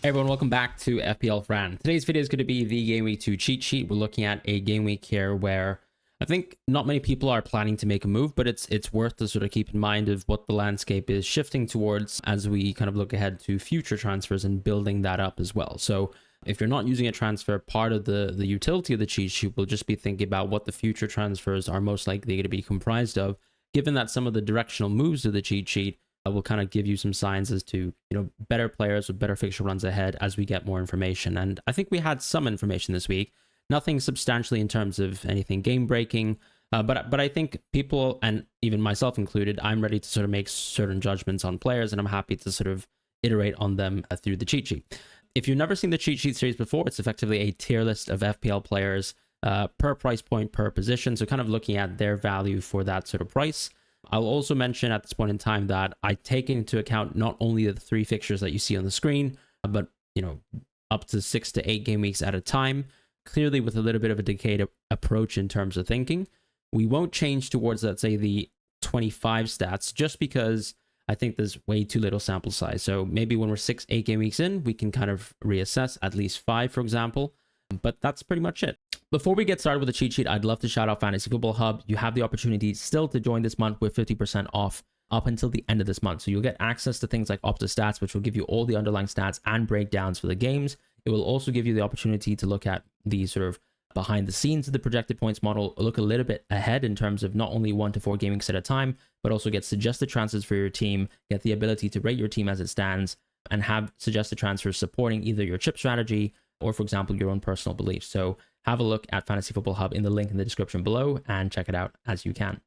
Hey everyone, welcome back to FPL Fran. Today's video is going to be the Game Week 2 cheat sheet. We're looking at a game week here where I think not many people are planning to make a move, but it's worth to sort of keep in mind of what the landscape is shifting towards as we kind of look ahead to future transfers and building that up as well. So if you're not using a transfer, part of the utility of the cheat sheet will just be thinking about what the future transfers are most likely going to be comprised of, given that some of the directional moves of the cheat sheet will kind of give you some signs as to, better players with better fixture runs ahead as we get more information. And I think we had some information this week, nothing substantially in terms of anything game breaking, but I think people, and even myself included, I'm ready to sort of make certain judgments on players, and I'm happy to sort of iterate on them through the cheat sheet. If you've never seen the cheat sheet series before, it's effectively a tier list of FPL players per price point per position, so kind of looking at their value for that sort of price. I'll also mention at this point in time that I take into account not only the 3 fixtures that you see on the screen, but up to 6 to 8 game weeks at a time, clearly with a little bit of a decayed approach in terms of thinking. We won't change towards, let's say, the 25 stats just because I think there's way too little sample size. So maybe when we're 6, 8 game weeks in, we can kind of reassess at least 5, for example. But that's pretty much it. Before we get started with the cheat sheet, I'd love to shout out Fantasy Football Hub. You have the opportunity still to join this month with 50% off up until the end of this month. So you'll get access to things like Opta Stats, which will give you all the underlying stats and breakdowns for the games. It will also give you the opportunity to look at the sort of behind the scenes of the projected points model, look a little bit ahead in terms of not only 1 to 4 game weeks at a time, but also get suggested transfers for your team, get the ability to rate your team as it stands, and have suggested transfers supporting either your chip strategy or, for example, your own personal beliefs. So have a look at Fantasy Football Hub in the link in the description below and check it out as you can.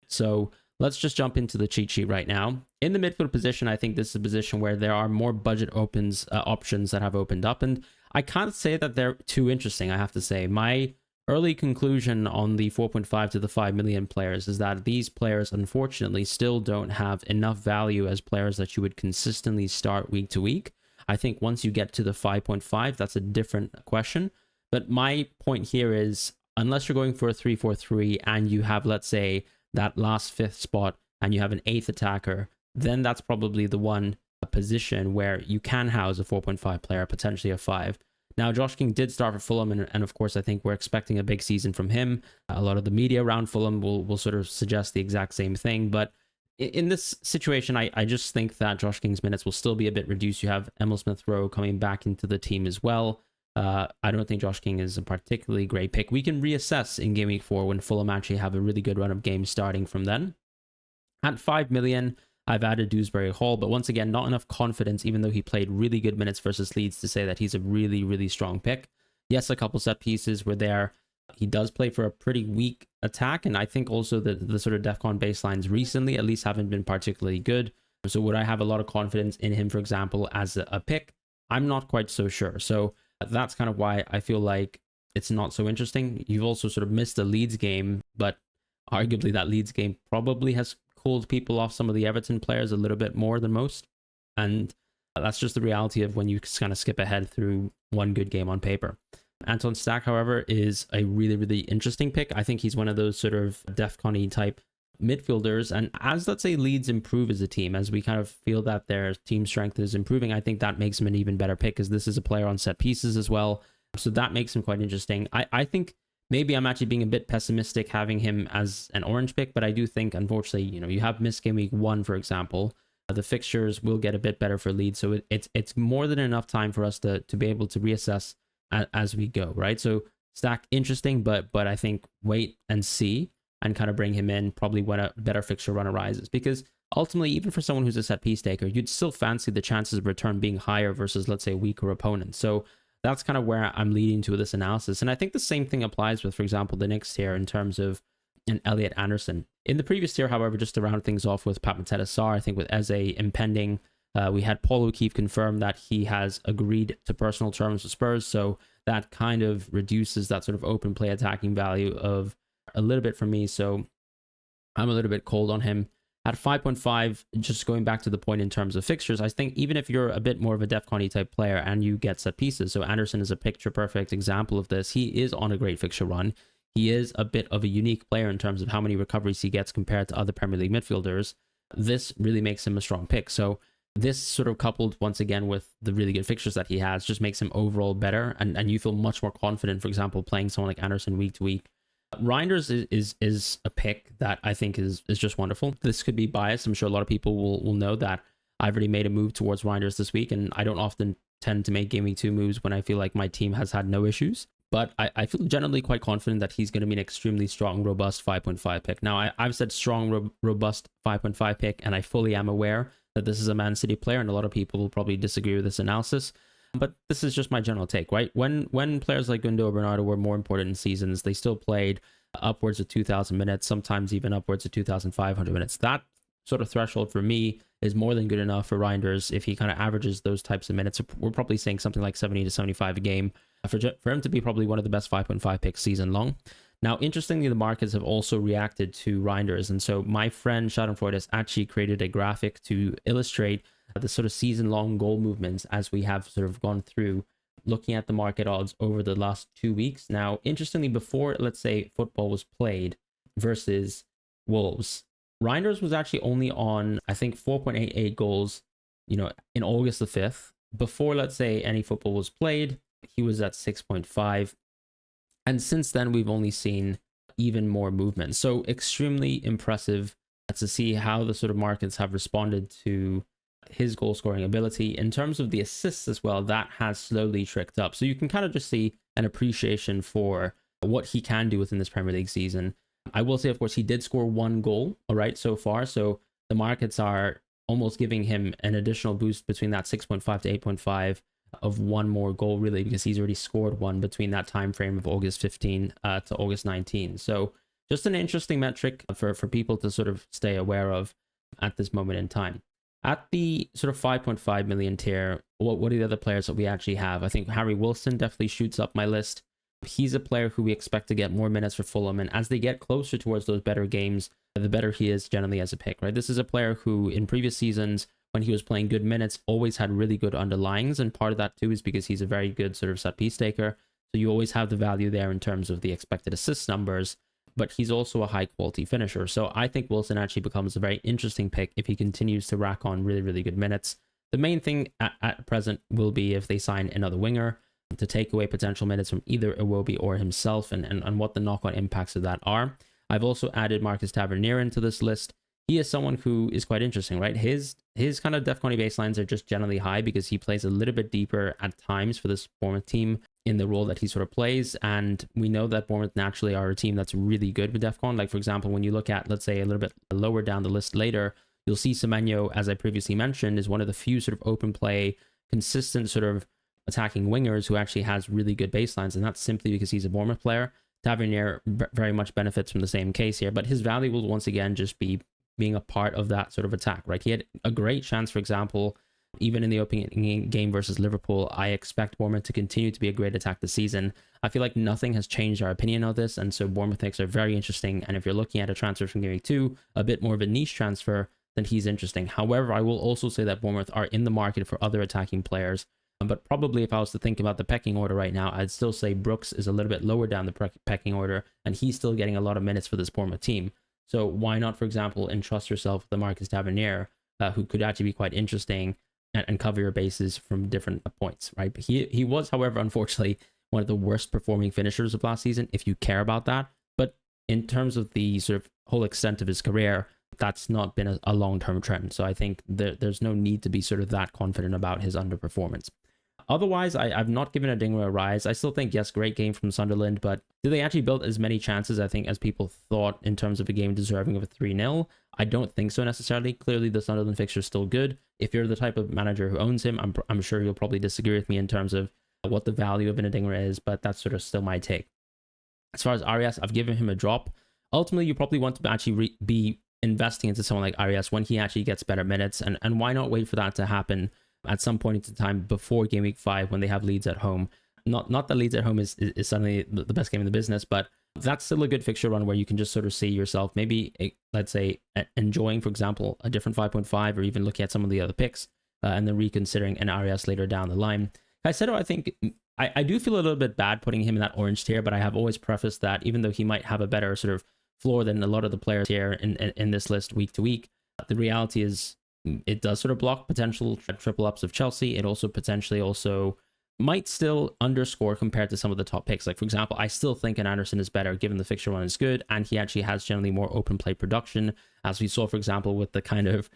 So let's just jump into the cheat sheet right now. In the midfield position, I think this is a position where there are more budget options that have opened up, and I can't say that they're too interesting, I have to say. My early conclusion on the 4.5 to the 5 million players is that these players, unfortunately, still don't have enough value as players that you would consistently start week to week. I think once you get to the 5.5, that's a different question. But my point here is, unless you're going for a 3-4-3 and you have, let's say, that last 5th spot and you have an 8th attacker, then that's probably the one position where you can house a 4.5 player, potentially a 5. Now, Josh King did start for Fulham, and of course, I think we're expecting a big season from him. A lot of the media around Fulham will sort of suggest the exact same thing, but in this situation, I just think that Josh King's minutes will still be a bit reduced. You have Emil Smith-Rowe coming back into the team as well. I don't think Josh King is a particularly great pick. We can reassess in Game Week 4 when Fulham actually have a really good run of games starting from then. At 5 million, I've added Dewsbury Hall, but once again, not enough confidence, even though he played really good minutes versus Leeds, to say that he's a really, really strong pick. Yes, a couple set pieces were there. He does play for a pretty weak attack, and I think also that the sort of DEFCON baselines recently at least haven't been particularly good. So would I have a lot of confidence in him, for example, as a pick? I'm not quite so sure. So that's kind of why I feel like it's not so interesting. You've also sort of missed the Leeds game, but arguably that Leeds game probably has cooled people off some of the Everton players a little bit more than most. And that's just the reality of when you kind of skip ahead through one good game on paper. Anton Stack, however, is a really, really interesting pick. I think he's one of those sort of DEFCON-y type midfielders. And as, let's say, Leeds improve as a team, as we kind of feel that their team strength is improving, I think that makes him an even better pick, because this is a player on set pieces as well. So that makes him quite interesting. I think maybe I'm actually being a bit pessimistic having him as an orange pick, but I do think, unfortunately, you have missed game week 1, for example. The fixtures will get a bit better for Leeds. So it's more than enough time for us to be able to reassess as we go, right? So Stack, interesting, but I think wait and see and kind of bring him in probably when a better fixture run arises, because ultimately, even for someone who's a set piece taker, you'd still fancy the chances of return being higher versus, let's say, weaker opponents. So that's kind of where I'm leading to this analysis. And I think the same thing applies with, for example, the next tier in terms of an Elliot Anderson. In the previous tier, however, just to round things off with Pat Mateta Sarr, I think with Eze impending, we had Paul O'Keefe confirm that he has agreed to personal terms with Spurs. So that kind of reduces that sort of open play attacking value of a little bit for me. So I'm a little bit cold on him. At 5.5, just going back to the point in terms of fixtures, I think even if you're a bit more of a DEFCON-y type player and you get set pieces, so Anderson is a picture-perfect example of this. He is on a great fixture run. He is a bit of a unique player in terms of how many recoveries he gets compared to other Premier League midfielders. This really makes him a strong pick. So This sort of coupled once again with the really good fixtures that he has just makes him overall better, and you feel much more confident, for example, playing someone like Anderson week to week. Reinders is a pick that I think is just wonderful. This could be biased. I'm sure a lot of people will know that I've already made a move towards Reinders this week, and I don't often tend to make Game Week 2 moves when I feel like my team has had no issues. But I feel generally quite confident that he's going to be an extremely strong, robust 5.5 pick. Now, I've said strong, robust 5.5 pick, and I fully am aware that this is a Man City player, and a lot of people will probably disagree with this analysis. But this is just my general take, right? When players like Gundo or Bernardo were more important in seasons, they still played upwards of 2,000 minutes, sometimes even upwards of 2,500 minutes. That sort of threshold for me is more than good enough for Reinders. If he kind of averages those types of minutes, we're probably saying something like 70 to 75 a game, for him to be probably one of the best 5.5 picks season long. Now, interestingly, the markets have also reacted to Reinders, and so my friend Schadenfreude has actually created a graphic to illustrate the sort of season-long goal movements as we have sort of gone through looking at the market odds over the last 2 weeks. Now, interestingly, before, let's say, football was played versus Wolves, Reinders was actually only on, I think, 4.88 goals, in August the 5th. Before, let's say, any football was played, he was at 6.5. And since then, we've only seen even more movement. So extremely impressive to see how the sort of markets have responded to his goal scoring ability. In terms of the assists as well, that has slowly tricked up. So you can kind of just see an appreciation for what he can do within this Premier League season. I will say, of course, he did score 1 goal, all right, so far. So the markets are almost giving him an additional boost between that 6.5 to 8.5 of 1 more goal, really, because he's already scored 1 between that time frame of August 15 to August 19. So just an interesting metric for people to sort of stay aware of at this moment in time. At the sort of 5.5 million tier, what are the other players that we actually have? I think Harry Wilson definitely shoots up my list. He's a player who we expect to get more minutes for Fulham, and as they get closer towards those better games, the better he is generally as a pick, right? This is a player who in previous seasons, when he was playing good minutes, always had really good underlyings, and part of that too is because he's a very good sort of set piece taker. So you always have the value there in terms of the expected assist numbers, but he's also a high quality finisher. So I think Wilson actually becomes a very interesting pick if he continues to rack on really, really good minutes. The main thing at present will be if they sign another winger to take away potential minutes from either Iwobi or himself, and what the knock-on impacts of that are. I've also added Marcus Tavernier into this list. He is someone who is quite interesting, right? His kind of Def 20 baselines are just generally high because he plays a little bit deeper at times for this Bournemouth team in the role that he sort of plays. And we know that Bournemouth naturally are a team that's really good with DEFCON. Like, for example, when you look at, let's say, a little bit lower down the list later, you'll see Semenyo, as I previously mentioned, is one of the few sort of open play, consistent sort of attacking wingers who actually has really good baselines. And that's simply because he's a Bournemouth player. Tavernier very much benefits from the same case here, but his value will once again just be being a part of that sort of attack, right? He had a great chance, for example, even in the opening game versus Liverpool. I expect Bournemouth to continue to be a great attack this season. I feel like nothing has changed our opinion of this, and so Bournemouth picks are very interesting. And if you're looking at a transfer from Gameweek 2, a bit more of a niche transfer, then he's interesting. However, I will also say that Bournemouth are in the market for other attacking players. But probably if I was to think about the pecking order right now, I'd still say Brooks is a little bit lower down the pecking order, and he's still getting a lot of minutes for this Bournemouth team. So why not, for example, entrust yourself with the Marcus Tavernier, who could actually be quite interesting and cover your bases from different points, right? But he was, however, unfortunately, one of the worst performing finishers of last season, if you care about that. But in terms of the sort of whole extent of his career, that's not been a long-term trend. So I think there's no need to be sort of that confident about his underperformance. Otherwise, I've not given Adingra a rise. I still think, yes, great game from Sunderland, but did they actually build as many chances, I think, as people thought in terms of a game deserving of a 3-0? I don't think so necessarily. Clearly, the Sunderland fixture is still good. If you're the type of manager who owns him, I'm sure you'll probably disagree with me in terms of what the value of an Adingra is, but that's sort of still my take. As far as Arias, I've given him a drop. Ultimately, you probably want to actually be investing into someone like Arias when he actually gets better minutes, and why not wait for that to happen at some point in time before Game Week 5 when they have Leeds at home. Not that Leeds at home is suddenly the best game in the business, but that's still a good fixture run where you can just sort of see yourself maybe, let's say, enjoying, for example, a different 5.5 or even looking at some of the other picks and then reconsidering an Arias later down the line. Caicedo, I think, I do feel a little bit bad putting him in that orange tier, but I have always prefaced that even though he might have a better sort of floor than a lot of the players here in this list week to week, the reality is it does sort of block potential triple ups of Chelsea. It also potentially also might still underscore compared to some of the top picks. Like, for example, I still think an Anderson is better given the fixture run is good, and he actually has generally more open play production, as we saw, for example, with the kind of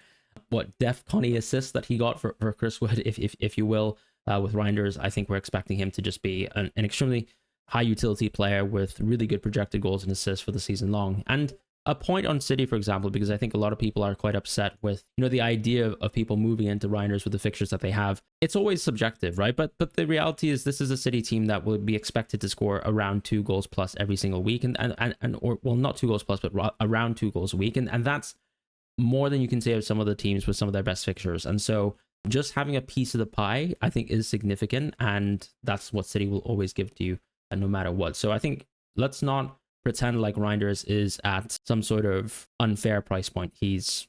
Def Connie assist that he got for Chris Wood, if you will, with Reinders. I think we're expecting him to just be an extremely high utility player with really good projected goals and assists for the season long. And a point on City, for example, because I think a lot of people are quite upset with, the idea of people moving into Reinders with the fixtures that they have. It's always subjective, right? But the reality is this is a City team that will be expected to score around 2 goals plus every single week, or not 2 goals plus, but around 2 goals a week, and that's more than you can say of some of the teams with some of their best fixtures. And so just having a piece of the pie, I think, is significant, and that's what City will always give to you, no matter what. So I think let's not pretend like Reinders is at some sort of unfair price point. He's,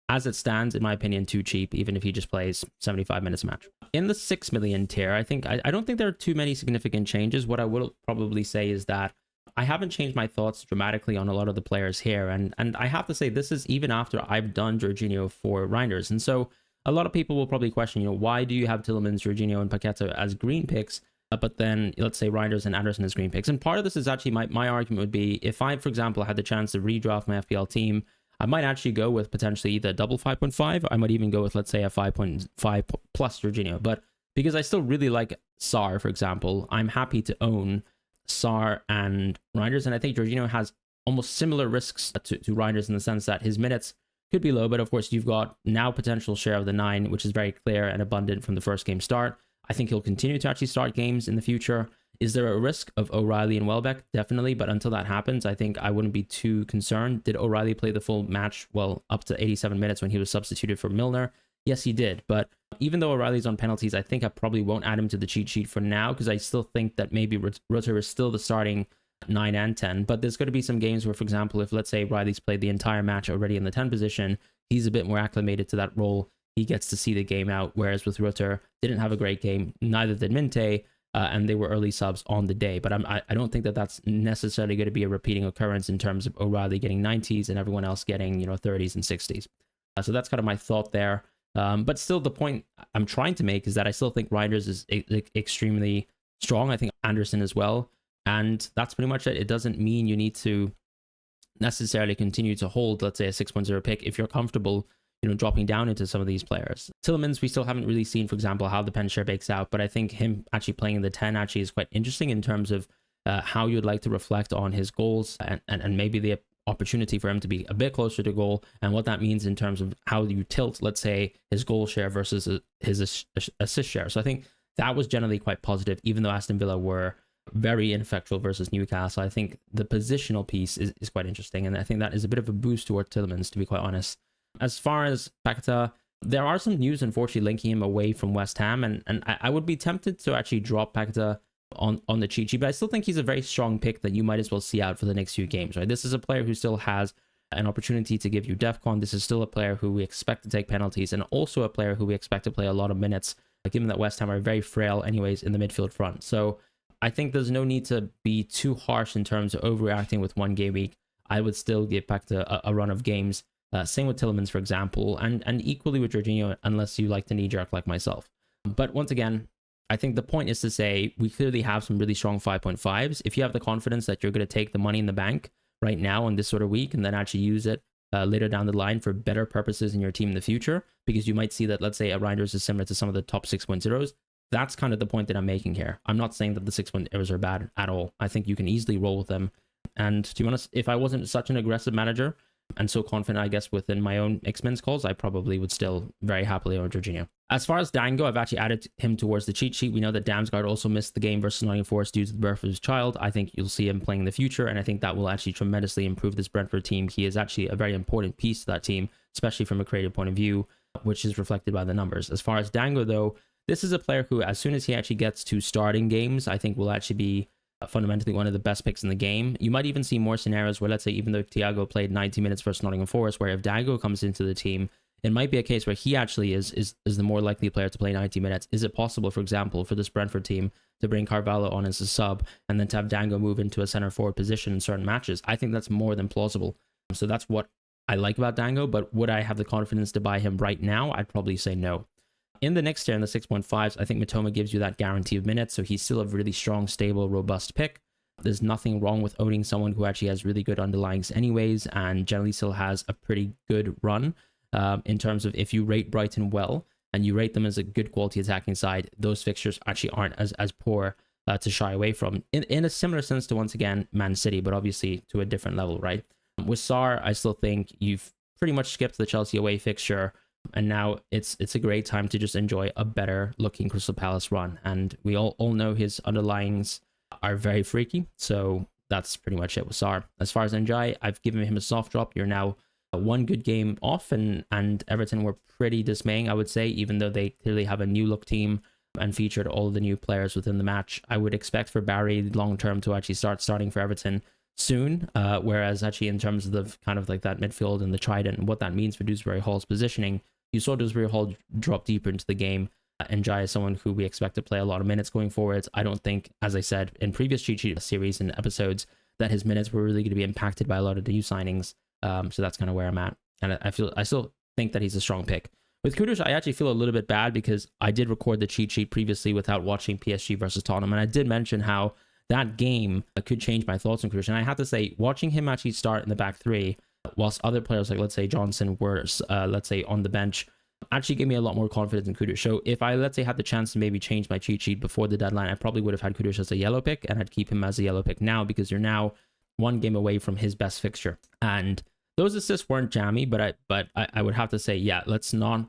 as it stands, in my opinion, too cheap, even if he just plays 75 minutes a match. In the 6 million tier, I don't think there are too many significant changes. What I will probably say is that I haven't changed my thoughts dramatically on a lot of the players here. And I have to say, this is even after I've done Jorginho for Reinders. And so a lot of people will probably question, why do you have Tielemans, Jorginho, and Paqueta as green picks? But then let's say Reinders and Anderson as green picks. And part of this is actually my argument would be, if I, for example, had the chance to redraft my FPL team, I might actually go with potentially either double 5.5. I might even go with, let's say, a 5.5 plus Jorginho. But because I still really like Sarr, for example, I'm happy to own Sarr and Reinders. And I think Jorginho has almost similar risks to Reinders in the sense that his minutes could be low. But of course, you've got now potential share of the 9, which is very clear and abundant from the first game start. I think he'll continue to actually start games in the future. Is there a risk of O'Reilly and Welbeck? Definitely, but until that happens, I think I wouldn't be too concerned. Did O'Reilly play the full match? Well, up to 87 minutes when he was substituted for Milner? Yes, he did. But even though O'Reilly's on penalties, I think I probably won't add him to the cheat sheet for now, because I still think that maybe Rutter is still the starting 9 and 10. But there's going to be some games where, for example, if let's say Riley's played the entire match already in the 10 position, he's a bit more acclimated to that role. He gets to see the game out, whereas with Rutter, didn't have a great game, neither did Minte, and they were early subs on the day. But I don't think that that's necessarily going to be a repeating occurrence in terms of O'Reilly getting 90s and everyone else getting 30s and 60s. So that's kind of my thought there. But still, the point I'm trying to make is that I still think Reinders is extremely strong. I think Anderson as well. And that's pretty much it. It doesn't mean you need to necessarily continue to hold, let's say, a 6.0 pick if you're comfortable dropping down into some of these players. Tielemans, we still haven't really seen, for example, how the pen share bakes out, but I think him actually playing in the 10 actually is quite interesting in terms of how you'd like to reflect on his goals and maybe the opportunity for him to be a bit closer to goal, and what that means in terms of how you tilt, let's say, his goal share versus his assist share. So I think that was generally quite positive, even though Aston Villa were very ineffectual versus Newcastle. I think the positional piece is quite interesting, and I think that is a bit of a boost toward Tielemans, to be quite honest. As far as Paqueta, there are some news, unfortunately, linking him away from West Ham, and I would be tempted to actually drop Paqueta on the cheat sheet, but I still think he's a very strong pick that you might as well see out for the next few games, right? This is a player who still has an opportunity to give you DEFCON. This is still a player who we expect to take penalties, and also a player who we expect to play a lot of minutes, given that West Ham are very frail anyways in the midfield front. So I think there's no need to be too harsh in terms of overreacting with one game week. I would still give Paqueta a run of games. Same with Tielemans, for example, and equally with Jorginho, unless you like to knee-jerk like myself. But once again, I think the point is to say we clearly have some really strong 5.5s. If you have the confidence that you're going to take the money in the bank right now on this sort of week and then actually use it later down the line for better purposes in your team in the future, because you might see that, let's say, a Reinders is similar to some of the top 6.0s, that's kind of the point that I'm making here. I'm not saying that the 6.0s are bad at all. I think you can easily roll with them. And to be honest, if I wasn't such an aggressive manager, and so confident, I guess, within my own X-Men's calls, I probably would still very happily own Jorginho. As far as Dango, I've actually added him towards the cheat sheet. We know that Damsgaard also missed the game versus Nottingham Forest due to the birth of his child. I think you'll see him playing in the future, and I think that will actually tremendously improve this Brentford team. He is actually a very important piece to that team, especially from a creative point of view, which is reflected by the numbers. As far as Dango, though, this is a player who, as soon as he actually gets to starting games, I think will actually be fundamentally one of the best picks in the game. You might even see more scenarios where, let's say, even though Thiago played 90 minutes versus Nottingham Forest, where if Dango comes into the team, it might be a case where he actually is the more likely player to play 90 minutes. Is it possible, for example, for this Brentford team to bring Carvalho on as a sub and then to have Dango move into a center forward position in certain matches? I think that's more than plausible. So that's what I like about Dango, but would I have the confidence to buy him right now? I'd probably say no. In the next tier, in the 6.5s, I think Mitoma gives you that guarantee of minutes, so he's still a really strong, stable, robust pick. There's nothing wrong with owning someone who actually has really good underlyings anyways, and generally still has a pretty good run in terms of if you rate Brighton well, and you rate them as a good quality attacking side, those fixtures actually aren't as poor to shy away from. In a similar sense to, once again, Man City, but obviously to a different level, right? With Sarr, I still think you've pretty much skipped the Chelsea away fixture, and now it's a great time to just enjoy a better looking Crystal Palace run. And we all know his underlyings are very freaky, so that's pretty much it with Sarr. As far as Njai, I've given him a soft drop. You're now one good game off, and Everton were pretty dismaying, I would say, even though they clearly have a new look team and featured all of the new players within the match. I would expect for Barry long term to actually starting for Everton soon, whereas actually in terms of the kind of like that midfield and the trident and what that means for Dewsbury Hall's positioning, you saw Dewsbury Hall drop deeper into the game. Njai is someone who we expect to play a lot of minutes going forwards. I don't think, as I said in previous cheat sheet series and episodes, that his minutes were really going to be impacted by a lot of the new signings. So that's kind of where I'm at, and I still think that he's a strong pick. With Kudus, I actually feel a little bit bad because I did record the cheat sheet previously without watching PSG versus Tottenham, and I did mention how that game could change my thoughts on Kudus. And I have to say, watching him actually start in the back three, whilst other players like, let's say, Johnson were, let's say, on the bench, actually gave me a lot more confidence in Kudus. So if I, let's say, had the chance to maybe change my cheat sheet before the deadline, I probably would have had Kudus as a yellow pick, and I'd keep him as a yellow pick now because you're now one game away from his best fixture. And those assists weren't jammy, but I would have to say, yeah, let's not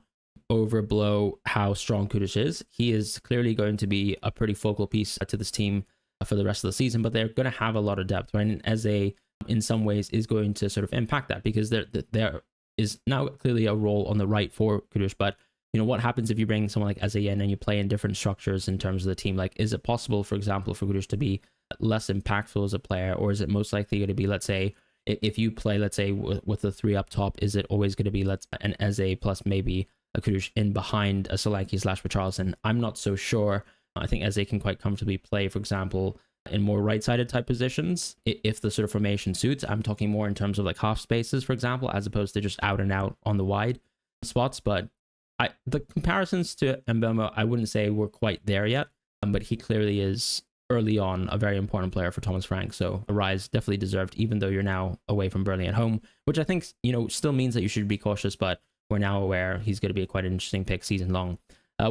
overblow how strong Kudus is. He is clearly going to be a pretty focal piece to this team for the rest of the season, but they're going to have a lot of depth, right? And Eze, in some ways, is going to sort of impact that because there is now clearly a role on the right for Kudus. But you know, what happens if you bring someone like Eze in and you play in different structures in terms of the team? Like, is it possible, for example, for Kudus to be less impactful as a player, or is it most likely going to be, let's say, if you play, let's say, with the three up top, is it always going to be an Eze plus maybe a Kudus in behind a Solanke / Richarlison? I'm not so sure. I think Eze can quite comfortably play, for example, in more right-sided type positions if the sort of formation suits. I'm talking more in terms of like half spaces, for example, as opposed to just out and out on the wide spots. But the comparisons to Mbeumo, I wouldn't say we're quite there yet, but he clearly is early on a very important player for Thomas Frank. So a rise definitely deserved, even though you're now away from Burnley at home, which I think, you know, still means that you should be cautious, but we're now aware he's going to be quite an interesting pick season long.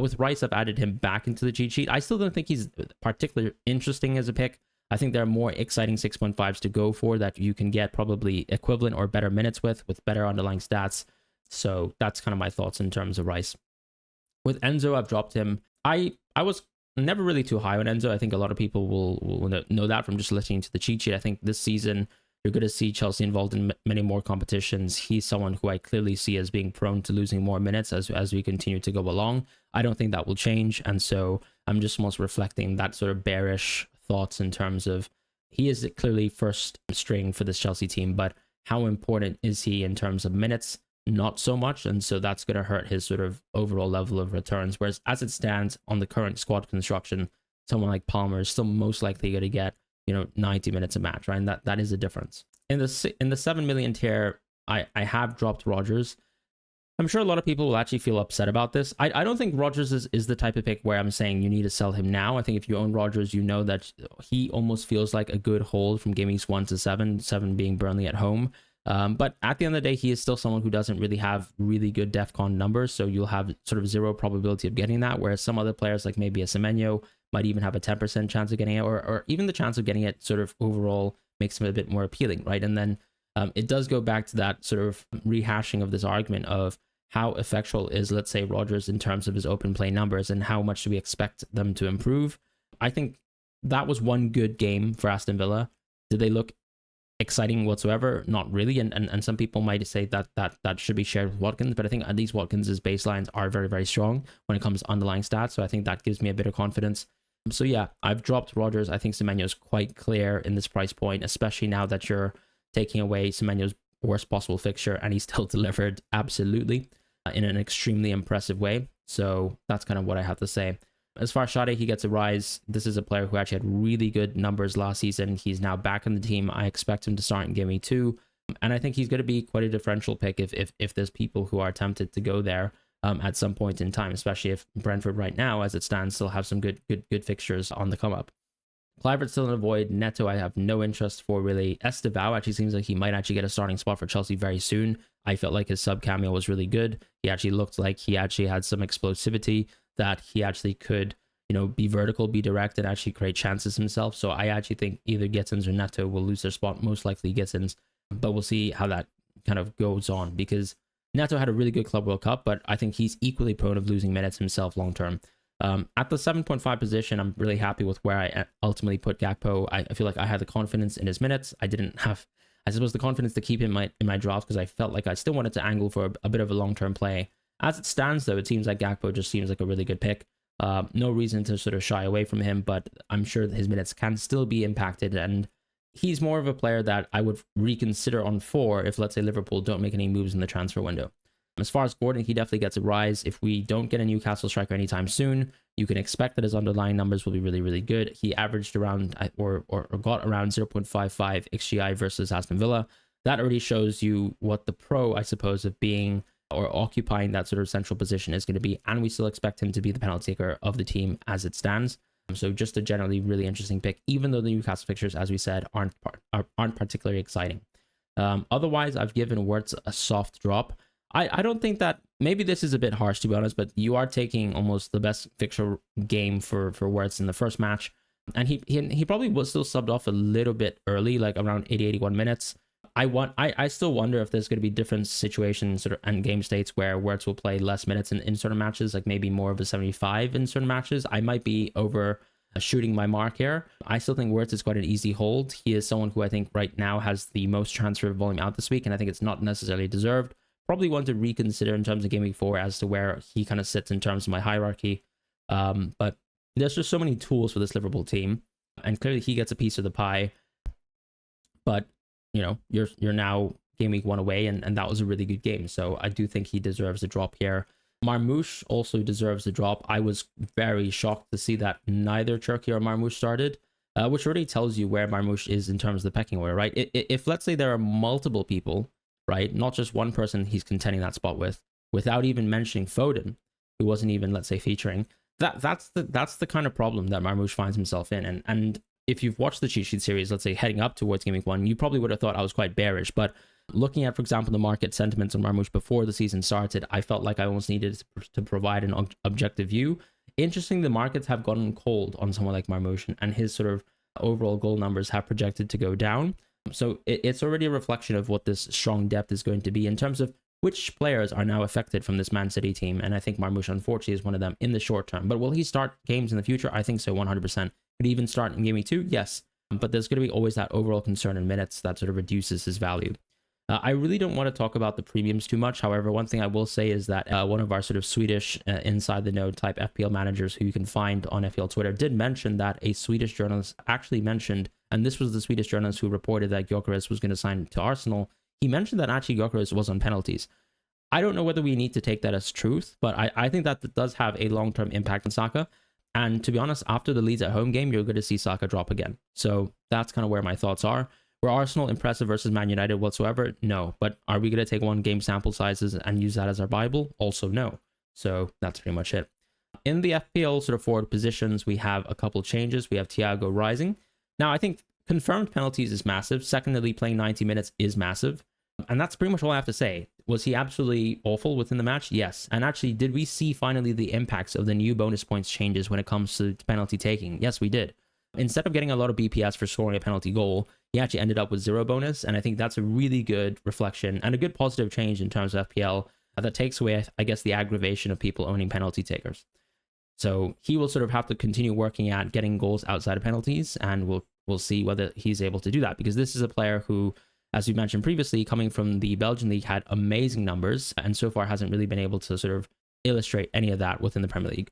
With Rice, I've added him back into the cheat sheet. I still don't think he's particularly interesting as a pick. I think there are more exciting 6.5s to go for that you can get probably equivalent or better minutes with better underlying stats. So that's kind of my thoughts in terms of Rice. With Enzo, I've dropped him. I was never really too high on Enzo. I think a lot of people will know that from just listening to the cheat sheet. I think this season you're going to see Chelsea involved in many more competitions. He's someone who I clearly see as being prone to losing more minutes as we continue to go along. I don't think that will change, and so I'm just almost reflecting that sort of bearish thoughts in terms of he is clearly first string for this Chelsea team, but how important is he in terms of minutes? Not so much, and so that's going to hurt his sort of overall level of returns. Whereas as it stands on the current squad construction, someone like Palmer is still most likely going to get 90 minutes a match, right? And that is a difference. In the 7 million tier, I have dropped Rodgers. I'm sure a lot of people will actually feel upset about this. I don't think Rodgers is the type of pick where I'm saying you need to sell him now. I think if you own Rodgers, you know that he almost feels like a good hold from game weeks 1 to 7 being Burnley at home. But at the end of the day, he is still someone who doesn't really have really good DEFCON numbers, so you'll have sort of zero probability of getting that, whereas some other players like maybe a Semenyo might even have a 10% chance of getting it, or even the chance of getting it sort of overall makes him a bit more appealing, right? And then it does go back to that sort of rehashing of this argument of how effectual is, let's say, Rodgers in terms of his open play numbers and how much do we expect them to improve. I think that was one good game for Aston Villa. Did they look exciting whatsoever? Not really, and some people might say that should be shared with Watkins, but I think at least Watkins' baselines are very, very strong when it comes to underlying stats, so I think that gives me a bit of confidence. So yeah, I've dropped Rodgers. I think Semenyo is quite clear in this price point, especially now that you're taking away Semenyo's worst possible fixture, and he still delivered absolutely in an extremely impressive way. So that's kind of what I have to say. As far as Sade, he gets a rise. This is a player who actually had really good numbers last season. He's now back in the team. I expect him to start in Game Week 2. And I think he's going to be quite a differential pick if there's people who are tempted to go there at some point in time, especially if Brentford right now, as it stands, still have some good fixtures on the come up. Clivert's still in a void. Neto, I have no interest for really. Estevao actually seems like he might actually get a starting spot for Chelsea very soon. I felt like his sub cameo was really good. He actually looked like he actually had some explosivity, that he actually could, be vertical, be direct, and actually create chances himself. So I actually think either Gittins or Neto will lose their spot. Most likely Gittins, but we'll see how that kind of goes on, because Neto had a really good Club World Cup, but I think he's equally prone of losing minutes himself long term. At the 7.5 position, I'm really happy with where I ultimately put Gakpo. I feel like I had the confidence in his minutes. I didn't have, I suppose, the confidence to keep him in my draft, because I felt like I still wanted to angle for a bit of a long-term play. As it stands, though, it seems like Gakpo just seems like a really good pick. No reason to sort of shy away from him, but I'm sure that his minutes can still be impacted, and he's more of a player that I would reconsider on 4 if, let's say, Liverpool don't make any moves in the transfer window. As far as Gordon, he definitely gets a rise. If we don't get a Newcastle striker anytime soon, you can expect that his underlying numbers will be really, really good. He averaged around or got around 0.55 XGI versus Aston Villa. That already shows you what the pro, I suppose, of being or occupying that sort of central position is going to be. And we still expect him to be the penalty taker of the team as it stands. So just a generally really interesting pick, even though the Newcastle fixtures, as we said, aren't particularly exciting. Otherwise, I've given Wirtz a soft drop. I don't think that, maybe this is a bit harsh to be honest, but you are taking almost the best fixture game for Wirtz in the first match, and he probably was still subbed off a little bit early, like around 80-81 minutes. I still wonder if there's going to be different situations and game states where Wirtz will play less minutes in certain matches, like maybe more of a 75 in certain matches. I might be over shooting my mark here. I still think Wirtz is quite an easy hold. He is someone who I think right now has the most transfer volume out this week, and I think it's not necessarily deserved. Probably want to reconsider in terms of Game Week 4 as to where he kind of sits in terms of my hierarchy. But there's just so many tools for this Liverpool team, and clearly he gets a piece of the pie. But you're now Game Week 1 away, and that was a really good game. So I do think he deserves a drop here. Marmoush also deserves a drop. I was very shocked to see that neither Cherki or Marmoush started, which already tells you where Marmoush is in terms of the pecking order, right? If let's say there are multiple people, right, not just one person he's contending that spot with, without even mentioning Foden, who wasn't even, let's say, featuring, that's the kind of problem that Marmoush finds himself in. And if you've watched the cheat sheet series, let's say heading up towards Game Week 1, you probably would have thought I was quite bearish. But looking at, for example, the market sentiments on Marmoush before the season started, I felt like I almost needed to provide an objective view. Interesting, the markets have gotten cold on someone like Marmoush, and his sort of overall goal numbers have projected to go down. So it's already a reflection of what this strong depth is going to be in terms of which players are now affected from this Man City team. And I think Marmoush, unfortunately, is one of them in the short term. But will he start games in the future? I think so, 100%. Could he even start in Game Week 2? Yes. But there's going to be always that overall concern in minutes that sort of reduces his value. I really don't want to talk about the premiums too much. However, one thing I will say is that one of our sort of Swedish inside the node type FPL managers who you can find on FPL Twitter did mention that a Swedish journalist actually mentioned, and this was the Swedish journalist who reported that Gyökeres was going to sign to Arsenal. He mentioned that actually Gyökeres was on penalties. I don't know whether we need to take that as truth, but I think that does have a long-term impact on Saka. And to be honest, after the Leeds at home game, you're going to see Saka drop again. So that's kind of where my thoughts are. Were Arsenal impressive versus Man United whatsoever? No. But are we going to take one game sample sizes and use that as our Bible? Also no. So that's pretty much it. In the FPL sort of forward positions, we have a couple changes. We have Thiago rising. Now, I think confirmed penalties is massive. Secondly, playing 90 minutes is massive. And that's pretty much all I have to say. Was he absolutely awful within the match? Yes. And actually, did we see finally the impacts of the new bonus points changes when it comes to penalty taking? Yes, we did. Instead of getting a lot of BPS for scoring a penalty goal, he actually ended up with 0 bonus. And I think that's a really good reflection and a good positive change in terms of FPL that takes away, I guess, the aggravation of people owning penalty takers. So he will sort of have to continue working at getting goals outside of penalties, and we'll see whether he's able to do that, because this is a player who, as we mentioned previously, coming from the Belgian league, had amazing numbers and so far hasn't really been able to sort of illustrate any of that within the Premier League.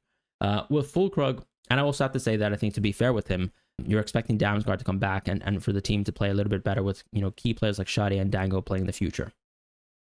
With Fulkrug, and I also have to say that I think, to be fair with him, you're expecting Damsgaard to come back and for the team to play a little bit better with, key players like Shadi and Dango playing in the future.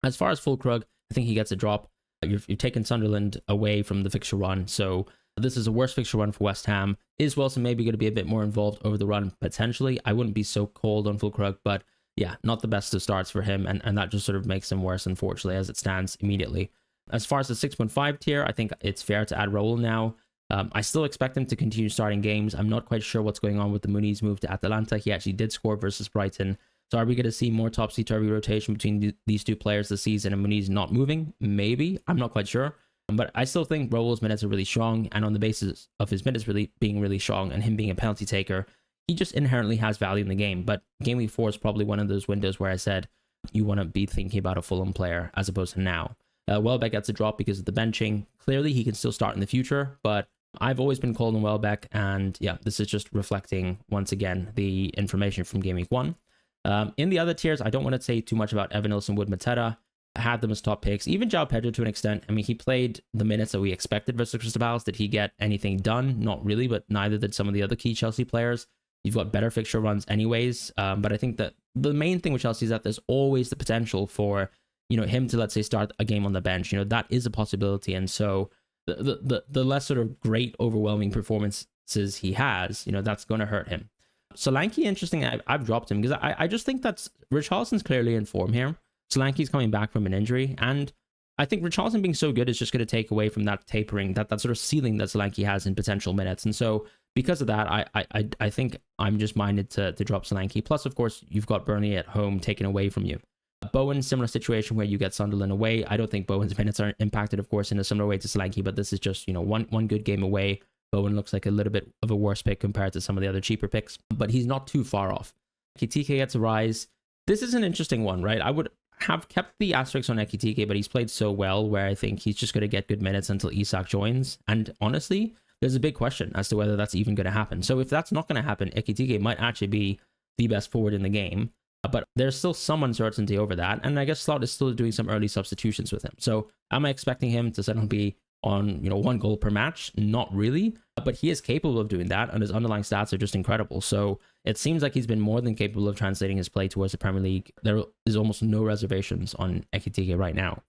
As far as Fulkrug, I think he gets a drop. You've taken Sunderland away from the fixture run, so this is a worse fixture run for West Ham. Is Wilson maybe going to be a bit more involved over the run? Potentially. I wouldn't be so cold on Fulkrug, but yeah, not the best of starts for him, and that just sort of makes him worse, unfortunately, as it stands immediately. As far as the 6.5 tier, I think it's fair to add Raul now. I still expect him to continue starting games. I'm not quite sure what's going on with the Muniz move to Atalanta. He actually did score versus Brighton. So are we going to see more topsy-turvy rotation between these two players this season and Muniz not moving? Maybe. I'm not quite sure. But I still think Raul's minutes are really strong. And on the basis of his minutes being really strong and him being a penalty taker, he just inherently has value in the game. But Game Week 4 is probably one of those windows where I said you want to be thinking about a Fulham player as opposed to now. Welbeck gets a drop because of the benching. Clearly, he can still start in the future, but I've always been cold on Welbeck, and yeah, this is just reflecting, once again, the information from Game Week 1. In the other tiers, I don't want to say too much about Evanilson, Wood, Mateta. I had them as top picks. Even João Pedro to an extent. I mean, he played the minutes that we expected versus Crystal Palace. Did he get anything done? Not really, but neither did some of the other key Chelsea players. You've got better fixture runs anyways, but I think that the main thing with Chelsea is that there's always the potential for, you know, him to, let's say, start a game on the bench. You know, that is a possibility, and so the less sort of great overwhelming performances he has, you know, that's going to hurt him. Solanke, interesting. I've dropped him because I just think that's Richarlison's clearly in form here. Solanke's coming back from an injury, and I think Richarlison being so good is just going to take away from that tapering, that sort of ceiling that Solanke has in potential minutes. And so because of that, I think I'm just minded to drop Solanke. Plus, of course, you've got Burnley at home taken away from you. Bowen, similar situation where you get Sunderland away. I don't think Bowen's minutes are impacted, of course, in a similar way to Solanke, but this is just, you know, one good game away. Bowen looks like a little bit of a worse pick compared to some of the other cheaper picks, but he's not too far off. Ekitike gets a rise. This is an interesting one, right? I would have kept the asterisk on Ekitike, but he's played so well where I think he's just going to get good minutes until Isak joins. And honestly, there's a big question as to whether that's even going to happen. So if that's not going to happen, Ekitike might actually be the best forward in the game. But there's still some uncertainty over that. And I guess Slot is still doing some early substitutions with him. So am I expecting him to suddenly be on, you know, 1 goal per match? Not really. But he is capable of doing that. And his underlying stats are just incredible. So it seems like he's been more than capable of translating his play towards the Premier League. There is almost no reservations on Ekitike right now.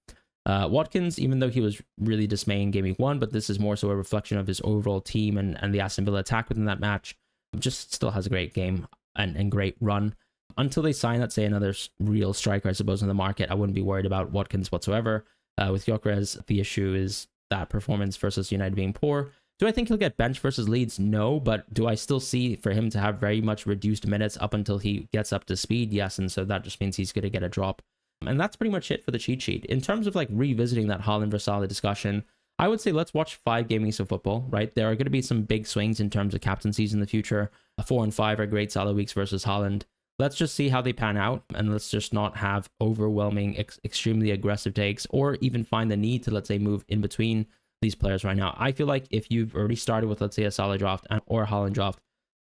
Watkins, even though he was really dismaying Game Week 1, but this is more so a reflection of his overall team and the Aston Villa attack within that match, just still has a great game and great run. Until they sign, let's say, another real striker, I suppose, in the market, I wouldn't be worried about Watkins whatsoever. With Gyökeres, the issue is that performance versus United being poor. Do I think he'll get benched versus Leeds? No, but do I still see for him to have very much reduced minutes up until he gets up to speed? Yes, and so that just means he's going to get a drop. And that's pretty much it for the cheat sheet. In terms of like revisiting that Haaland versus Salah discussion, I would say let's watch 5 game weeks of football, right? There are going to be some big swings in terms of captaincies in the future. 4 and 5 are great Salah weeks versus Haaland. Let's just see how they pan out, and let's just not have overwhelming, extremely aggressive takes, or even find the need to, let's say, move in between these players right now. I feel like if you've already started with, let's say, a Salah draft or a Haaland draft,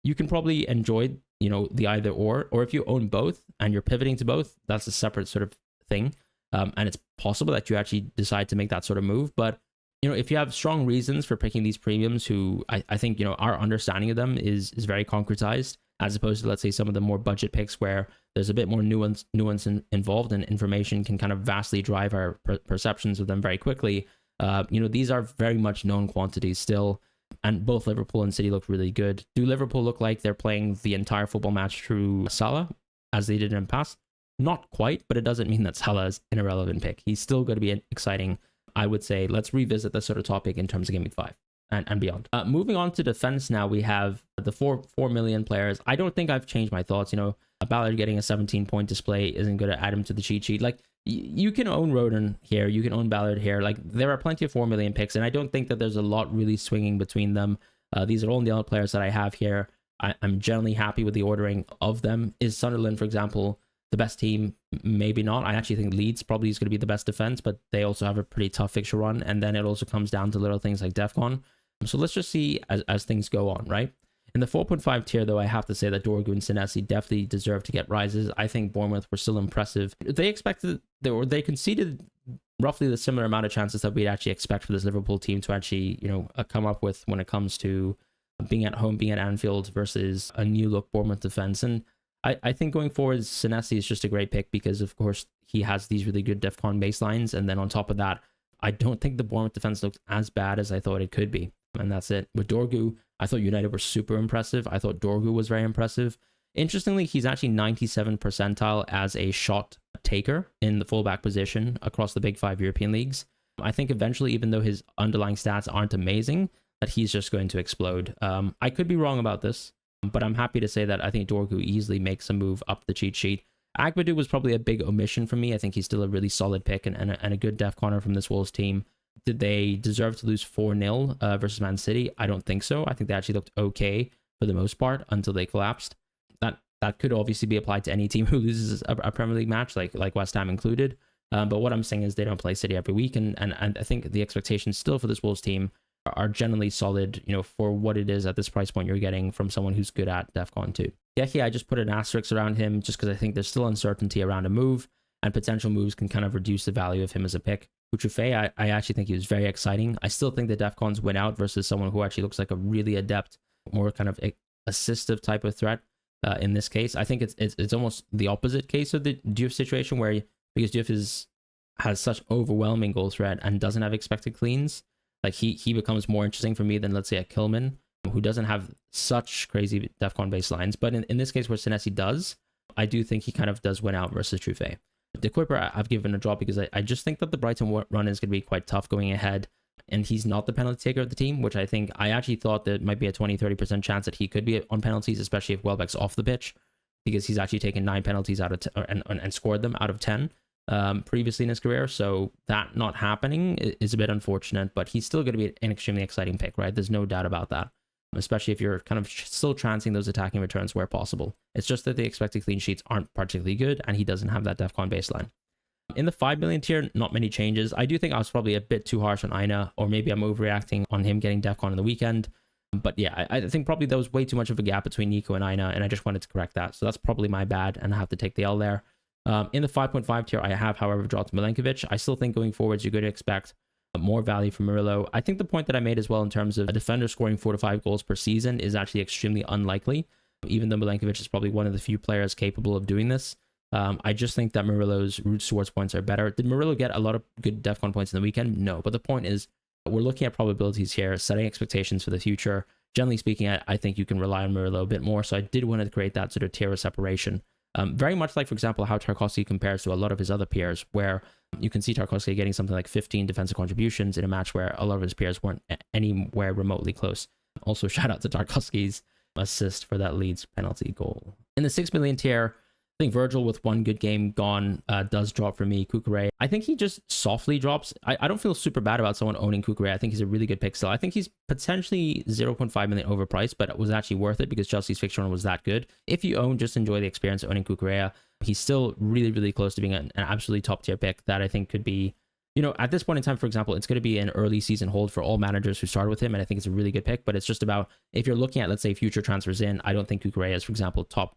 you can probably enjoy, you know, the either or if you own both and you're pivoting to both, that's a separate sort of thing. And it's possible that you actually decide to make that sort of move. But, you know, if you have strong reasons for picking these premiums, who I think, you know, our understanding of them is very concretized, as opposed to, let's say, some of the more budget picks where there's a bit more nuance involved, and information can kind of vastly drive our perceptions of them very quickly. You know, these are very much known quantities still, and both Liverpool and City look really good. Do Liverpool look like they're playing the entire football match through Salah, as they did in the past? Not quite, but it doesn't mean that Salah is an irrelevant pick. He's still going to be exciting. I would say let's revisit this sort of topic in terms of Game Week 5. And beyond. Moving on to defense now, we have the 4 million players. I don't think I've changed my thoughts. You know, Ballard getting a 17-point display isn't going to add him to the cheat sheet. Like, you can own Rodon here, you can own Ballard here. Like, there are plenty of 4 million picks, and I don't think that there's a lot really swinging between them. These are all the other players that I have here. I'm generally happy with the ordering of them. Is Sunderland, for example, the best team? Maybe not. I actually think Leeds probably is going to be the best defense, but they also have a pretty tough fixture run, and then it also comes down to little things like DEFCON. So let's just see as things go on, right? In the 4.5 tier, though, I have to say that Dorgu and Senesi definitely deserve to get rises. I think Bournemouth were still impressive. They conceded roughly the similar amount of chances that we'd actually expect for this Liverpool team to actually, you know, come up with when it comes to being at home, being at Anfield versus a new look Bournemouth defense. And I think going forward, Senesi is just a great pick because, of course, he has these really good DEFCON baselines. And then on top of that, I don't think the Bournemouth defense looks as bad as I thought it could be. And that's it. With Dorgu, I thought United were super impressive. I thought Dorgu was very impressive. Interestingly, he's actually 97th percentile as a shot taker in the fullback position across the big 5 European leagues. I think eventually, even though his underlying stats aren't amazing, that he's just going to explode. I could be wrong about this, but I'm happy to say that I think Dorgu easily makes a move up the cheat sheet. Agbadu was probably a big omission for me. I think he's still a really solid pick and a good def corner from this Wolves team. Did they deserve to lose 4-0 versus Man City? I don't think so. I think they actually looked okay for the most part until they collapsed. That could obviously be applied to any team who loses a Premier League match, like West Ham included. But what I'm saying is they don't play City every week, and I think the expectations still for this Wolves team are generally solid, for what it is at this price point you're getting from someone who's good at DEFCON 2. Yeki, I just put an asterisk around him just because I think there's still uncertainty around a move, and potential moves can kind of reduce the value of him as a pick. Uchufe, I actually think he was very exciting. I still think the DEFCONs win out versus someone who actually looks like a really adept, more kind of assistive type of threat. In this case, I think it's almost the opposite case of the Diouf situation, where because Diouf has such overwhelming goal threat and doesn't have expected cleans, like he becomes more interesting for me than, let's say, a Kilman, who doesn't have such crazy DEFCON baselines. But in this case where Senesi does, I do think he kind of does win out versus Trufe. De Kuyper, I've given a drop because I just think that the Brighton run is going to be quite tough going ahead. And he's not the penalty taker of the team, which I actually thought that might be a 20-30% chance that he could be on penalties, especially if Welbeck's off the pitch, because he's actually taken 9 penalties out of and scored them out of 10 previously in his career. So that not happening is a bit unfortunate, but he's still going to be an extremely exciting pick, right? There's no doubt about that, especially if you're kind of still chancing those attacking returns where possible. It's just that the expected clean sheets aren't particularly good, and he doesn't have that DEFCON baseline. In the 5 million tier, not many changes. I do think I was probably a bit too harsh on Aina, or maybe I'm overreacting on him getting DEFCON on the weekend. But yeah, I think probably there was way too much of a gap between Nico and Aina, and I just wanted to correct that. So that's probably my bad, and I have to take the L there. In the 5.5 tier, I have, however, dropped Milenkovic. I still think going forwards, you're going to expect more value from Murillo. I think the point that I made as well in terms of a defender scoring 4 to 5 goals per season is actually extremely unlikely, even though Milenkovic is probably one of the few players capable of doing this. I just think that Murillo's root towards points are better. Did Murillo get a lot of good DEFCON points in the weekend? No, but the point is we're looking at probabilities here, setting expectations for the future. Generally speaking, I think you can rely on Murillo a bit more, so I did want to create that sort of tier of separation. Very much like, for example, how Tarkowski compares to a lot of his other peers, where you can see Tarkowski getting something like 15 defensive contributions in a match where a lot of his peers weren't anywhere remotely close. Also, shout out to Tarkowski's assist for that Leeds penalty goal. In the 6 million tier, I think Virgil, with one good game gone, does drop for me. Kukure, I think he just softly drops. I don't feel super bad about someone owning Kukure. I think he's a really good pick still. I think he's potentially 0.5 million overpriced, but it was actually worth it because Chelsea's fixture run was that good. If you own, just enjoy the experience of owning Kukure. He's still really, really close to being an absolutely top tier pick that I think could be, at this point in time, for example, it's going to be an early season hold for all managers who started with him, and I think it's a really good pick. But it's just about, if you're looking at, let's say, future transfers in, I don't think Kukure is, for example, top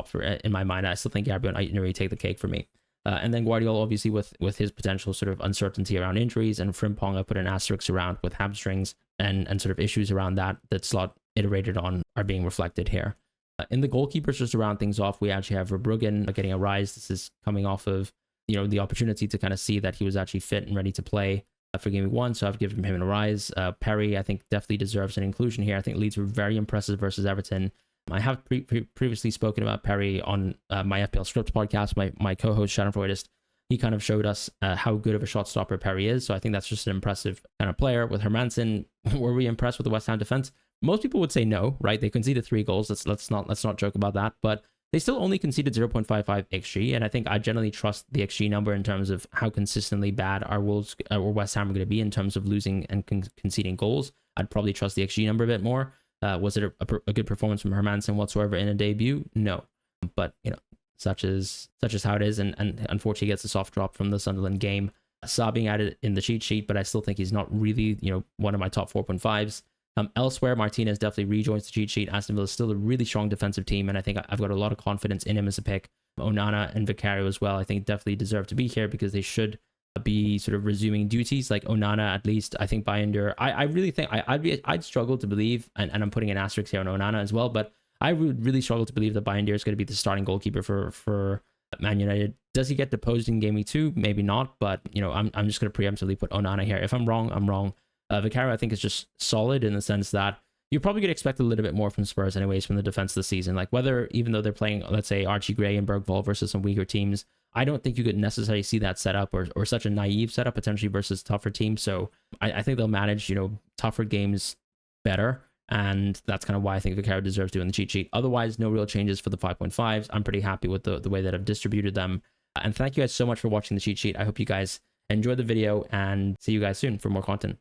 for in my mind. I still think Gabriel and Aït-Nouri take the cake for me. And then Guardiola, obviously, with his potential sort of uncertainty around injuries, and Frimpong I put an asterisk around with hamstrings and sort of issues around that Slot iterated on are being reflected here. In the goalkeepers, just to round things off, we actually have Verbruggen getting a rise. This is coming off of the opportunity to kind of see that he was actually fit and ready to play for Game Week 1, so I've given him a rise. Perry, I think, definitely deserves an inclusion here. I think Leeds were very impressive versus Everton. I have previously spoken about Perry on my FPL Script podcast. My co-host, Schadenfreude, he kind of showed us how good of a shot stopper Perry is. So I think that's just an impressive kind of player. With Hermansen, were we impressed with the West Ham defense? Most people would say no, right? They conceded 3 goals. Let's not joke about that. But they still only conceded 0.55 XG. And I think I generally trust the XG number in terms of how consistently bad our Wolves or West Ham are going to be in terms of losing and conceding goals. I'd probably trust the XG number a bit more. Was it a good performance from Hermansen whatsoever in a debut? No, but such is how it is, and unfortunately gets a soft drop from the Sunderland game. Saw being added in the cheat sheet, but I still think he's not really one of my top 4.5s. Elsewhere, Martinez definitely rejoins the cheat sheet. Aston Villa is still a really strong defensive team, and I think I've got a lot of confidence in him as a pick. Onana and Vicario as well, I think definitely deserve to be here because they should be sort of resuming duties. Like Onana, at least I think Bayender, I really think I'd struggle to believe, and I'm putting an asterisk here on Onana as well, but I would really struggle to believe that Bayender is going to be the starting goalkeeper for Man United. Does he get deposed in Game Week 2? Maybe not, but I'm just going to preemptively put Onana here. If I'm wrong, I'm wrong. Vicario, I think, is just solid in the sense that you're probably going to expect a little bit more from Spurs anyways from the defense this season. Like whether, even though they're playing, let's say, Archie Gray and Bergvall versus some weaker teams, I don't think you could necessarily see that setup or such a naive setup potentially versus tougher teams. So I think they'll manage, tougher games better. And that's kind of why I think Vicario deserves doing the cheat sheet. Otherwise, no real changes for the 5.5s. I'm pretty happy with the way that I've distributed them. And thank you guys so much for watching the cheat sheet. I hope you guys enjoyed the video and see you guys soon for more content.